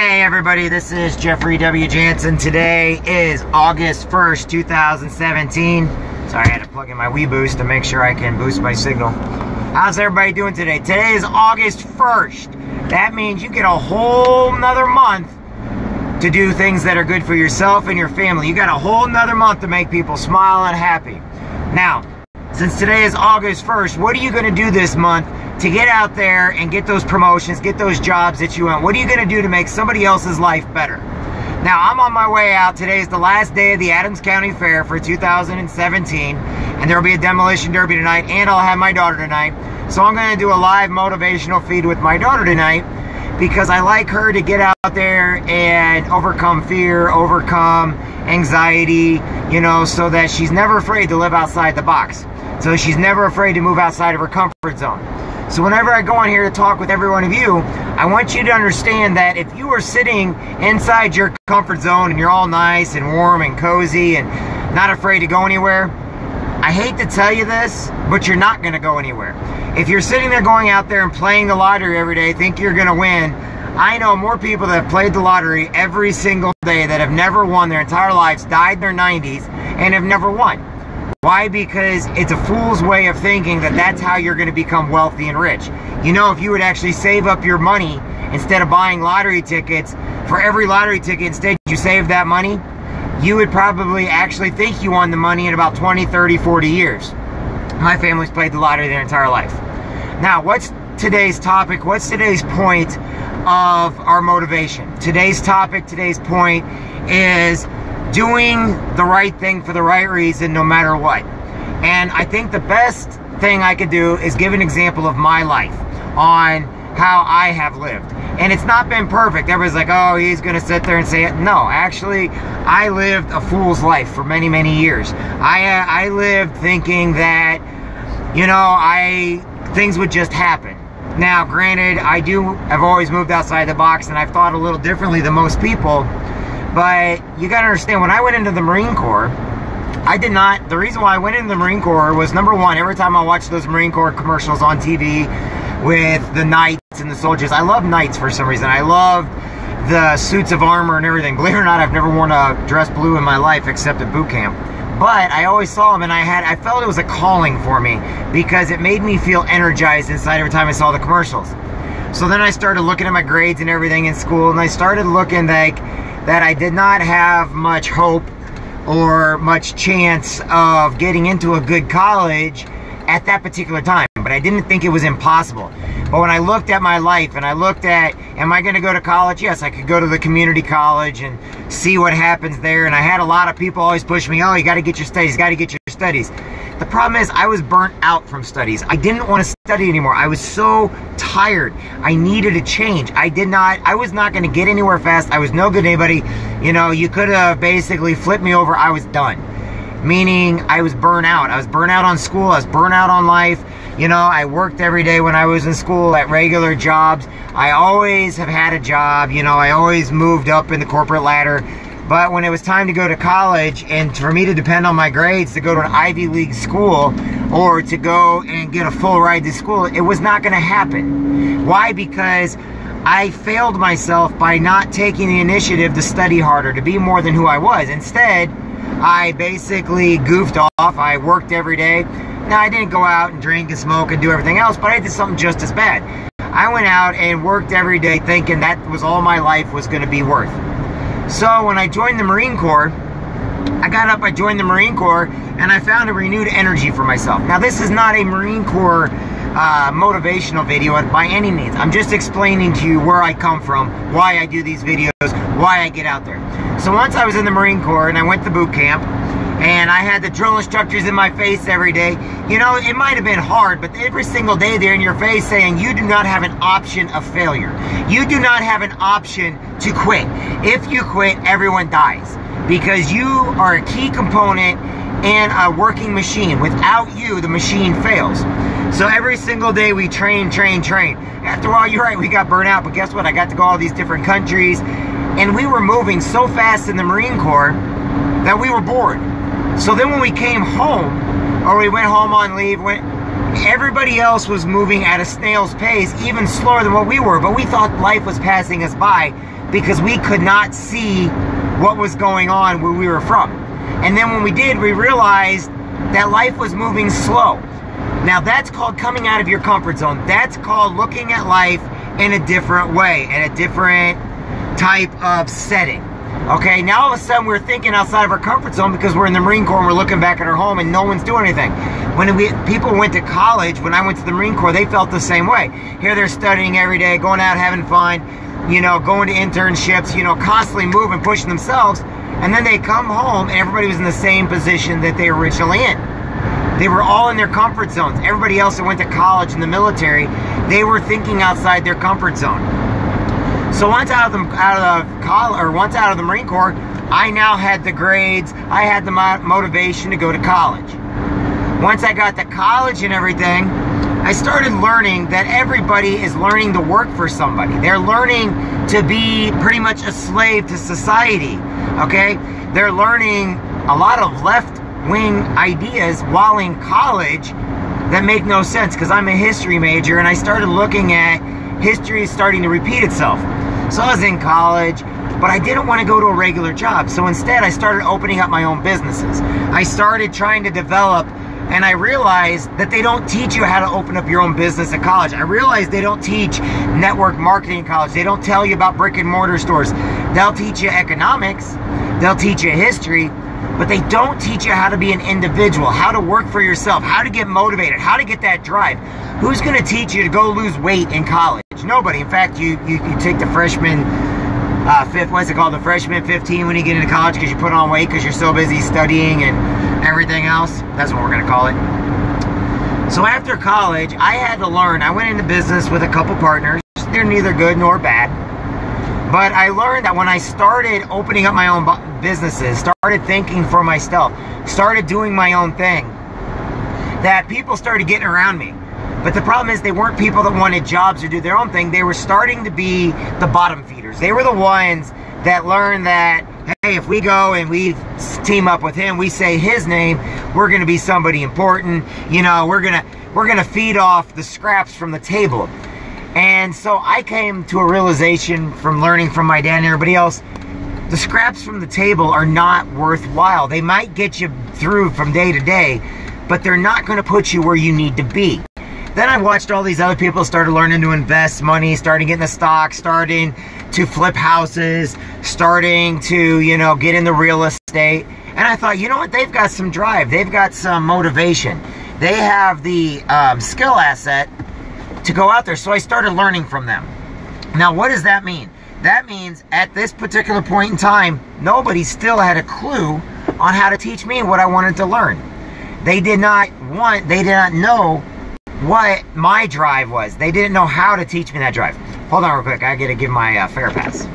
Hey everybody, this is Jeffrey W. Jansen. Today is August 1st, 2017. Sorry, I had to plug in my Wii Boost to make sure I can boost my signal. How's everybody doing today? Today is August 1st. That means you get a whole nother month to do things that are good for yourself and your family. You got a whole nother month to make people smile and happy. Now, since today is August 1st, what are you going to do this month to get out there and get those promotions, get those jobs that you want? What are you going to do to make somebody else's life better? Now, I'm on my way out. Today is the last day of the Adams County Fair for 2017, and there will be a demolition derby tonight, and I'll have my daughter tonight. So I'm going to do a live motivational feed with my daughter tonight because I like her to get out there and overcome fear, overcome anxiety, you know, so that she's never afraid to live outside the box. So she's never afraid to move outside of her comfort zone. So whenever I go on here to talk with every one of you, I want you to understand that if you are sitting inside your comfort zone and you're all nice and warm and cozy and not afraid to go anywhere, I hate to tell you this, but you're not going to go anywhere. If you're sitting there going out there and playing the lottery every day, think you're going to win. I know more people that have played the lottery every single day that have never won their entire lives, died in their 90s, and have never won. Why? Because it's a fool's way of thinking that that's how you're going to become wealthy and rich. You know, if you would actually save up your money instead of buying lottery tickets, for every lottery ticket, instead you save that money, you would probably actually think you won the money in about 20, 30, 40 years. My family's played the lottery their entire life. Now, what's today's topic? What's today's point of our motivation? Today's topic, today's point is doing the right thing for the right reason no matter what. And I think the best thing I could do is give an example of my life on how I have lived. And it's not been perfect. Everybody's like, oh, he's going to sit there and say it. No, actually, I lived a fool's life for many, many years. I lived thinking that, you know, things would just happen. Now, granted, I've always moved outside the box, and I've thought a little differently than most people. But you got to understand, when I went into the Marine Corps, the reason why I went into the Marine Corps was, number one, every time I watched those Marine Corps commercials on TV with the knights and the soldiers, I love knights for some reason. I love the suits of armor and everything. Believe it or not, I've never worn a dress blue in my life except at boot camp. But I always saw them, and I felt it was a calling for me because it made me feel energized inside every time I saw the commercials. So then I started looking at my grades and everything in school, and I started looking like that I did not have much hope or much chance of getting into a good college at that particular time. But I didn't think it was impossible. But when I looked at my life and I looked at, am I going to go to college? Yes, I could go to the community college and see what happens there. And I had a lot of people always push me, oh, you got to get your studies, got to get your studies. The problem is I was burnt out from studies. I didn't want to study anymore. I was so tired. I needed a change. I was not going to get anywhere fast. I was no good to anybody. You know, you could have basically flipped me over. I was done. Meaning I was burnt out. I was burnt out on school. I was burnt out on life. You know, I worked every day when I was in school at regular jobs. I always have had a job. You know, I always moved up in the corporate ladder. But when it was time to go to college and for me to depend on my grades to go to an Ivy League school or to go and get a full ride to school, it was not going to happen. Why? Because I failed myself by not taking the initiative to study harder, to be more than who I was. Instead, I basically goofed off. I worked every day. Now, I didn't go out and drink and smoke and do everything else, but I did something just as bad. I went out and worked every day thinking that was all my life was going to be worth. So when I joined the Marine Corps, I joined the Marine Corps, and I found a renewed energy for myself. Now, this is not a Marine Corps motivational video by any means. I'm just explaining to you where I come from, why I do these videos, why I get out there. So once I was in the Marine Corps and I went to boot camp, and I had the drill instructors in my face every day. You know, it might have been hard, but every single day they're in your face saying you do not have an option of failure. You do not have an option to quit. If you quit, everyone dies because you are a key component in a working machine. Without you, the machine fails. So every single day we train. After a while, you're right, we got burnt out, but guess what? I got to go all these different countries, and we were moving so fast in the Marine Corps that we were bored. So then when we came home, or we went home on leave, everybody else was moving at a snail's pace, even slower than what we were. But we thought life was passing us by because we could not see what was going on where we were from. And then when we did, we realized that life was moving slow. Now that's called coming out of your comfort zone. That's called looking at life in a different way, in a different type of setting. Okay, now all of a sudden we're thinking outside of our comfort zone because we're in the Marine Corps and we're looking back at our home and no one's doing anything. When people went to college, when I went to the Marine Corps, they felt the same way. Here they're studying every day, going out having fun, you know, going to internships, you know, constantly moving, pushing themselves. And then they come home and everybody was in the same position that they were originally in. They were all in their comfort zones. Everybody else that went to college and the military, they were thinking outside their comfort zone. So once out of the Marine Corps, I now had the grades, I had the motivation to go to college. Once I got to college and everything, I started learning that everybody is learning to work for somebody. They're learning to be pretty much a slave to society, okay? They're learning a lot of left-wing ideas while in college that make no sense, because I'm a history major and I started looking at history starting to repeat itself. So I was in college, but I didn't want to go to a regular job. So instead, I started opening up my own businesses. I started trying to develop, and I realized that they don't teach you how to open up your own business at college. I realized they don't teach network marketing in college. They don't tell you about brick and mortar stores. They'll teach you economics. They'll teach you history. But they don't teach you how to be an individual, how to work for yourself, how to get motivated, how to get that drive. Who's going to teach you to go lose weight in college? Nobody. In fact, you take the freshman, the freshman 15 when you get into college because you put on weight because you're so busy studying and everything else. That's what we're going to call it. So after college, I had to learn. I went into business with a couple partners. They're neither good nor bad. But I learned that when I started opening up my own businesses, started thinking for myself, started doing my own thing, that people started getting around me. But the problem is they weren't people that wanted jobs or do their own thing. They were starting to be the bottom feeders. They were the ones that learned that, hey, if we go and we team up with him, we say his name, we're going to be somebody important. You know, we're gonna feed off the scraps from the table. And so I came to a realization from learning from my dad and everybody else, the scraps from the table are not worthwhile. They might get you through from day to day, but they're not going to put you where you need to be. Then I watched all these other people started learning to invest money, starting getting the stock, starting to flip houses, starting to, you know, get into real estate. And I thought, you know what? They've got some drive. They've got some motivation. They have the skill asset to go out there. So I started learning from them. Now, what does that mean? That means at this particular point in time, nobody still had a clue on how to teach me what I wanted to learn. They did not know what my drive was. They didn't know how to teach me that drive. Hold on real quick. I gotta give my fare pass.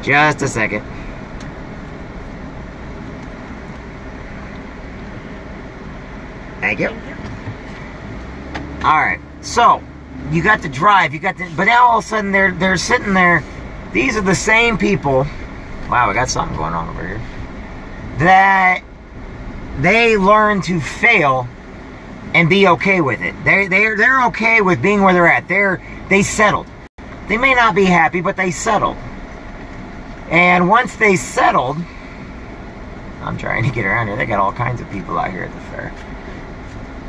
Just a second. Thank you. All right. So you got the drive. But now all of a sudden they're sitting there. These are the same people. Wow, we got something going on over here. That they learn to fail and be okay with it. They're okay with being where they're at. They settled. They may not be happy, but they settled. And once they settled, I'm trying to get around here. They got all kinds of people out here at the fair.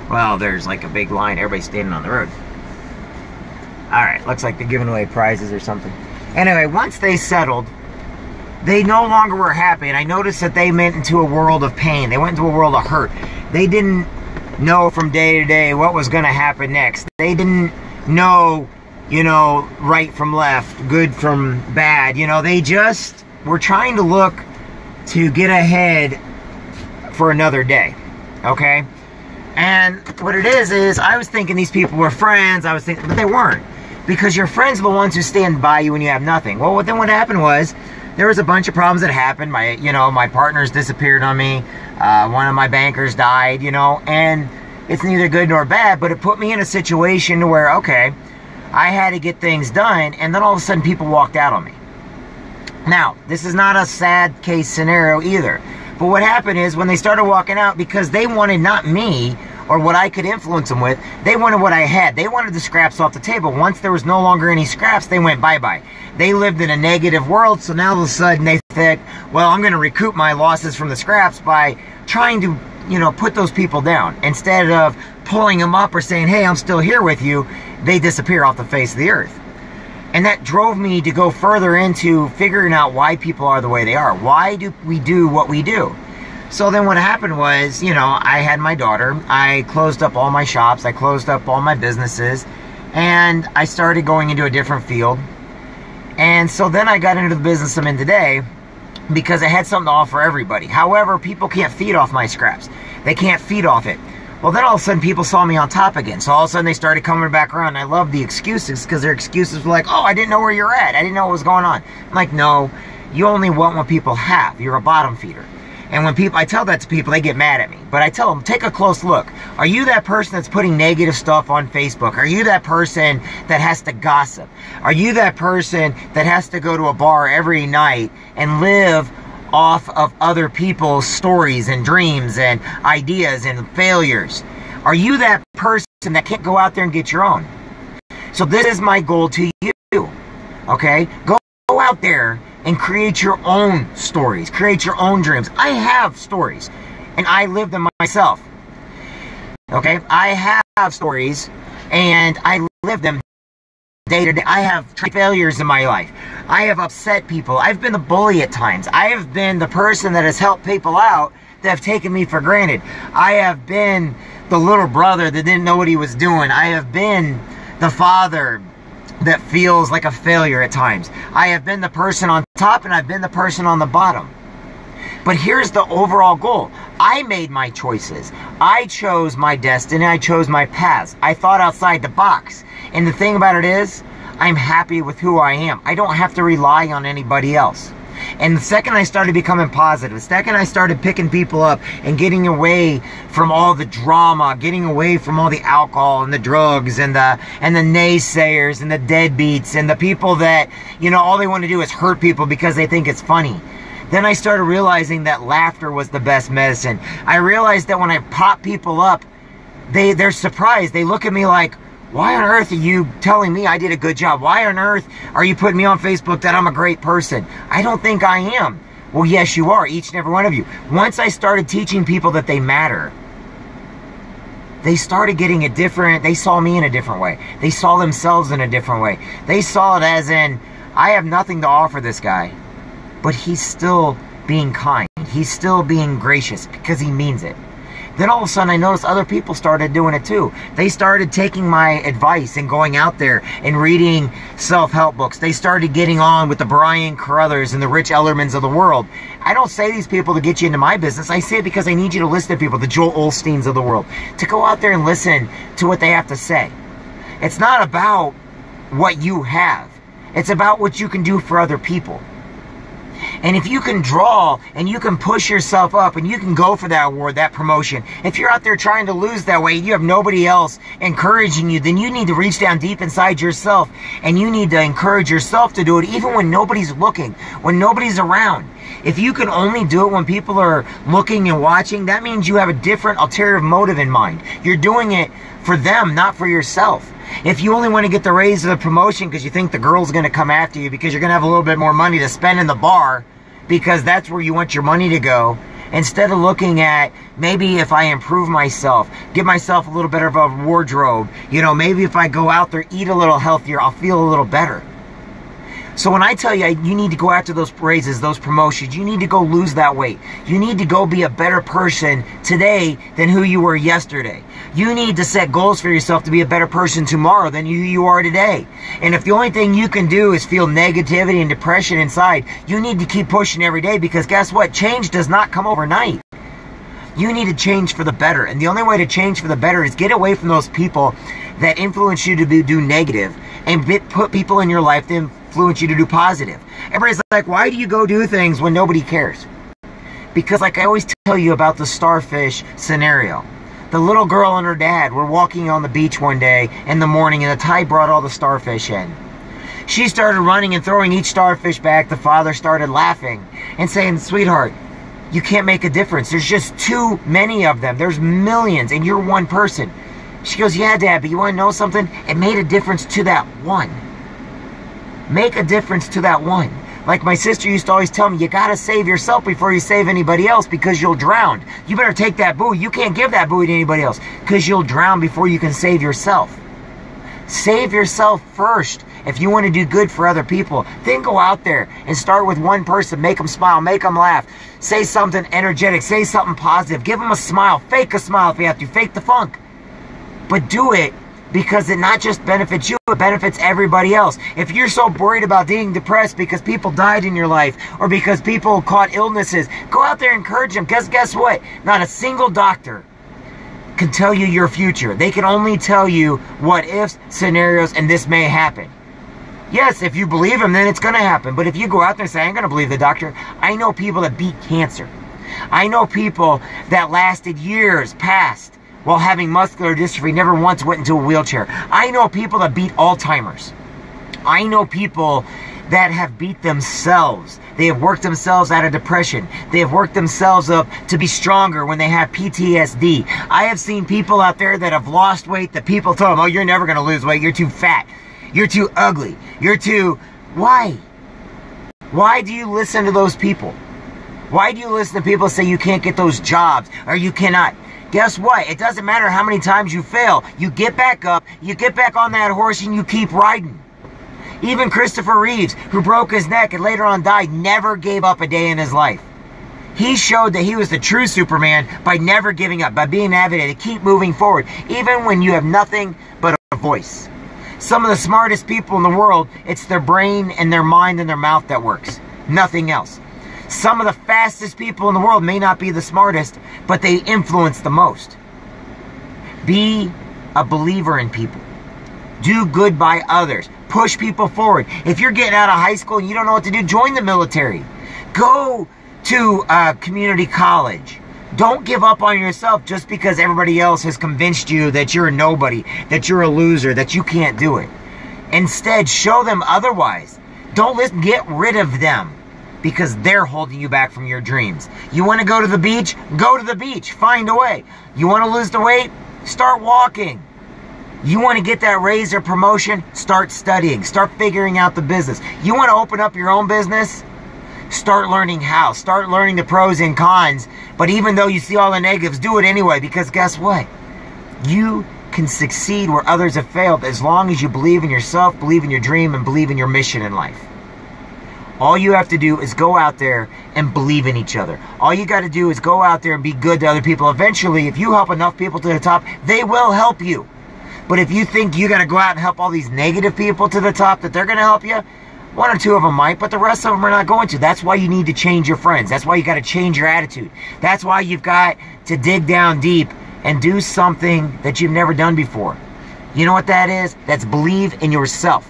Well, there's like a big line. Everybody's standing on the road. All right, looks like they're giving away prizes or something. Anyway, once they settled, they no longer were happy. And I noticed that they went into a world of pain. They went into a world of hurt. They didn't know from day to day what was going to happen next. They didn't know, you know, right from left, good from bad. You know, they just were trying to look to get ahead for another day. Okay? And what it is I was thinking these people were friends. I was thinking, but they weren't. Because your friends are the ones who stand by you when you have nothing. Well, then what happened was, there was a bunch of problems that happened. My partners disappeared on me. One of my bankers died, you know, and it's neither good nor bad, but it put me in a situation where, okay, I had to get things done, and then all of a sudden people walked out on me. Now, this is not a sad case scenario either, but what happened is when they started walking out, because they wanted not me or what I could influence them with. They wanted what I had. They wanted the scraps off the table. Once there was no longer any scraps, they went bye-bye. They lived in a negative world, so now all of a sudden they think, well, I'm going to recoup my losses from the scraps by trying to, put those people down. Instead of pulling them up or saying, hey, I'm still here with you, they disappear off the face of the earth. And that drove me to go further into figuring out why people are the way they are. Why do we do what we do? So then what happened was, I had my daughter. I closed up all my shops. I closed up all my businesses. And I started going into a different field. And so then I got into the business I'm in today because I had something to offer everybody. However, people can't feed off my scraps. They can't feed off it. Well, then all of a sudden people saw me on top again. So all of a sudden they started coming back around. I love the excuses because their excuses were like, oh, I didn't know where you're at. I didn't know what was going on. I'm like, no, you only want what people have. You're a bottom feeder. And when I tell that to people, they get mad at me. But I tell them, take a close look. Are you that person that's putting negative stuff on Facebook? Are you that person that has to gossip? Are you that person that has to go to a bar every night and live off of other people's stories and dreams and ideas and failures? Are you that person that can't go out there and get your own? So this is my goal to you, okay? Go out there and create your own stories, create your own dreams. I have stories, and I live them myself, okay? I have stories, and I live them day to day. I have failures in my life. I have upset people. I've been the bully at times. I have been the person that has helped people out that have taken me for granted. I have been the little brother that didn't know what he was doing. I have been the father that feels like a failure at times. I have been the person on top and I've been the person on the bottom. But here's the overall goal. I made my choices. I chose my destiny. I chose my paths. I thought outside the box. And the thing about it is, I'm happy with who I am. I don't have to rely on anybody else. And the second I started becoming positive, the second I started picking people up and getting away from all the drama, getting away from all the alcohol and the drugs and the naysayers and the deadbeats and the people that, all they want to do is hurt people because they think it's funny. Then I started realizing that laughter was the best medicine. I realized that when I pop people up, they're surprised. They look at me like, why on earth are you telling me I did a good job? Why on earth are you putting me on Facebook that I'm a great person? I don't think I am. Well, yes, you are, each and every one of you. Once I started teaching people that they matter, they started getting they saw me in a different way. They saw themselves in a different way. They saw it as in, I have nothing to offer this guy, but he's still being kind. He's still being gracious because he means it. Then all of a sudden I noticed other people started doing it too. They started taking my advice and going out there and reading self-help books. They started getting on with the Brian Carruthers and the Rich Ellermans of the world. I don't say these people to get you into my business. I say it because I need you to listen to people, the Joel Osteens of the world, to go out there and listen to what they have to say. It's not about what you have. It's about what you can do for other people. And if you can draw and you can push yourself up and you can go for that award, that promotion, if you're out there trying to lose that weight, you have nobody else encouraging you, then you need to reach down deep inside yourself and you need to encourage yourself to do it even when nobody's looking, when nobody's around. If you can only do it when people are looking and watching, that means you have a different ulterior motive in mind. You're doing it for them, not for yourself. If you only want to get the raise or the promotion because you think the girl's going to come after you because you're going to have a little bit more money to spend in the bar because that's where you want your money to go, instead of looking at maybe if I improve myself, give myself a little better of a wardrobe, maybe if I go out there, eat a little healthier, I'll feel a little better. So when I tell you, you need to go after those raises, those promotions, you need to go lose that weight. You need to go be a better person today than who you were yesterday. You need to set goals for yourself to be a better person tomorrow than who you are today. And if the only thing you can do is feel negativity and depression inside, you need to keep pushing every day because guess what? Change does not come overnight. You need to change for the better. And the only way to change for the better is get away from those people that influence you to do negative and put people in your life that influence you to do positive. Everybody's like, why do you go do things when nobody cares? Because like I always tell you about the starfish scenario. The little girl and her dad were walking on the beach one day in the morning and the tide brought all the starfish in. She started running and throwing each starfish back. The father started laughing and saying, sweetheart, you can't make a difference. There's just too many of them. There's millions, and you're one person. She goes, yeah, Dad, but you want to know something? It made a difference to that one. Make a difference to that one. Like my sister used to always tell me, you got to save yourself before you save anybody else because you'll drown. You better take that buoy. You can't give that buoy to anybody else because you'll drown before you can save yourself. Save yourself first. If you want to do good for other people, then go out there and start with one person. Make them smile. Make them laugh. Say something energetic. Say something positive. Give them a smile. Fake a smile if you have to. Fake the funk. But do it because it not just benefits you, it benefits everybody else. If you're so worried about being depressed because people died in your life or because people caught illnesses, go out there and encourage them. Because guess what? Not a single doctor can tell you your future. They can only tell you what ifs, scenarios, and this may happen. Yes, if you believe them, then it's going to happen. But if you go out there and say, I ain't going to believe the doctor, I know people that beat cancer. I know people that lasted years past while having muscular dystrophy, never once went into a wheelchair. I know people that beat Alzheimer's. I know people that have beat themselves. They have worked themselves out of depression. They have worked themselves up to be stronger when they have PTSD. I have seen people out there that have lost weight that people told them, oh, you're never going to lose weight. You're too fat. You're too ugly. You're too... Why? Why do you listen to those people? Why do you listen to people say you can't get those jobs or you cannot? Guess what? It doesn't matter how many times you fail. You get back up, you get back on that horse, and you keep riding. Even Christopher Reeves, who broke his neck and later on died, never gave up a day in his life. He showed that he was the true Superman by never giving up, by being avid to keep moving forward, even when you have nothing but a voice. Some of the smartest people in the world, it's their brain and their mind and their mouth that works. Nothing else. Some of the fastest people in the world may not be the smartest, but they influence the most. Be a believer in people. Do good by others. Push people forward. If you're getting out of high school and you don't know what to do, join the military. Go to a community college. Don't give up on yourself just because everybody else has convinced you that you're a nobody, that you're a loser, that you can't do it. Instead, show them otherwise. Don't listen, get rid of them because they're holding you back from your dreams. You want to go to the beach? Go to the beach. Find a way. You want to lose the weight? Start walking. You want to get that raise or promotion? Start studying. Start figuring out the business. You want to open up your own business? Start learning how. Start learning the pros and cons. But even though you see all the negatives, do it anyway because guess what? You can succeed where others have failed as long as you believe in yourself, believe in your dream, and believe in your mission in life. All you have to do is go out there and believe in each other. All you got to do is go out there and be good to other people. Eventually, if you help enough people to the top, they will help you. But if you think you got to go out and help all these negative people to the top, that they're going to help you, one or two of them might, but the rest of them are not going to. That's why you need to change your friends. That's why you got to change your attitude. That's why you've got to dig down deep and do something that you've never done before. You know what that is? That's believe in yourself.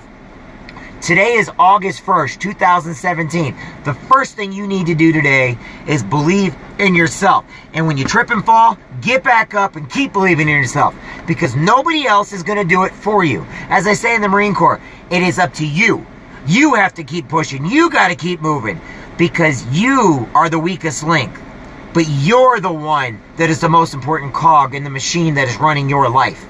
Today is August 1st, 2017. The first thing you need to do today is believe in yourself. And when you trip and fall, get back up and keep believing in yourself. Because nobody else is going to do it for you. As I say in the Marine Corps, it is up to you. You have to keep pushing. You got to keep moving. Because you are the weakest link. But you're the one that is the most important cog in the machine that is running your life.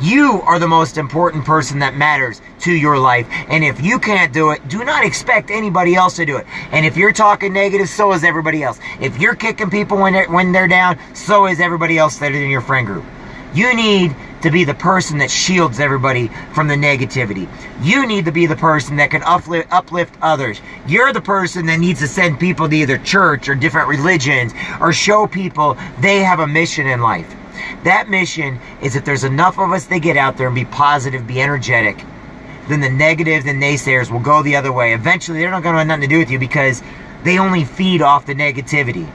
You are the most important person that matters to your life. And if you can't do it, do not expect anybody else to do it. And if you're talking negative, so is everybody else. If you're kicking people when they're down, so is everybody else that is in your friend group. You need to be the person that shields everybody from the negativity. You need to be the person that can uplift others. You're the person that needs to send people to either church or different religions or show people they have a mission in life. That mission is if there's enough of us that get out there and be positive, be energetic, then the negatives and naysayers will go the other way. Eventually, they're not going to have nothing to do with you because they only feed off the negativity.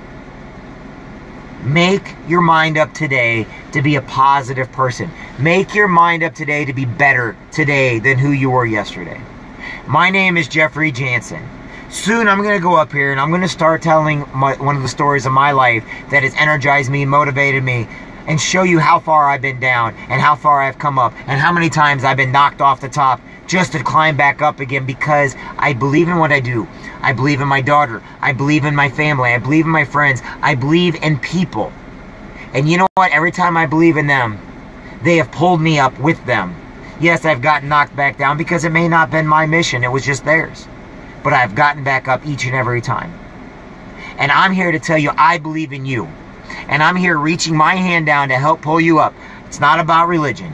Make your mind up today to be a positive person. Make your mind up today to be better today than who you were yesterday. My name is Jeffrey Jansen. Soon I'm going to go up here and I'm going to start telling one of the stories of my life that has energized me, motivated me, and show you how far I've been down and how far I've come up and how many times I've been knocked off the top just to climb back up again, because I believe in what I do. I believe in my daughter. I believe in my family. I believe in my friends. I believe in people. And you know what? Every time I believe in them, they have pulled me up with them. Yes, I've gotten knocked back down because it may not have been my mission. It was just theirs. But I've gotten back up each and every time. And I'm here to tell you, I believe in you. And I'm here reaching my hand down to help pull you up. It's not about religion.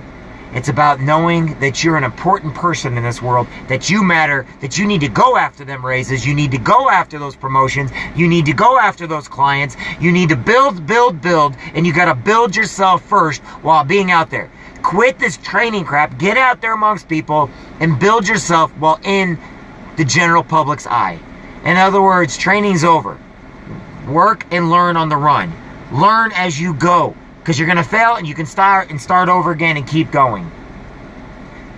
It's about knowing that you're an important person in this world, that you matter, that you need to go after them raises, you need to go after those promotions, you need to go after those clients, you need to build, and you got to build yourself first while being out there. Quit this training crap, get out there amongst people, and build yourself while in the general public's eye. In other words, training's over. Work and learn on the run. Learn as you go. Because you're going to fail and you can start over again and keep going.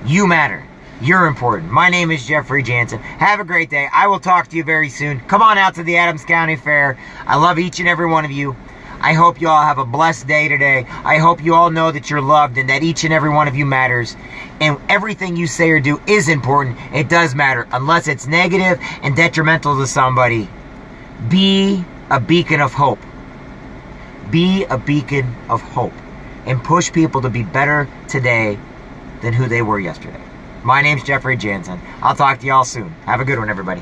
You matter. You're important. My name is Jeffrey Jansen. Have a great day. I will talk to you very soon. Come on out to the Adams County Fair. I love each and every one of you. I hope you all have a blessed day today. I hope you all know that you're loved and that each and every one of you matters. And everything you say or do is important. It does matter. Unless it's negative and detrimental to somebody. Be a beacon of hope. Be a beacon of hope and push people to be better today than who they were yesterday. My name's Jeffrey Jansen. I'll talk to y'all soon. Have a good one, everybody.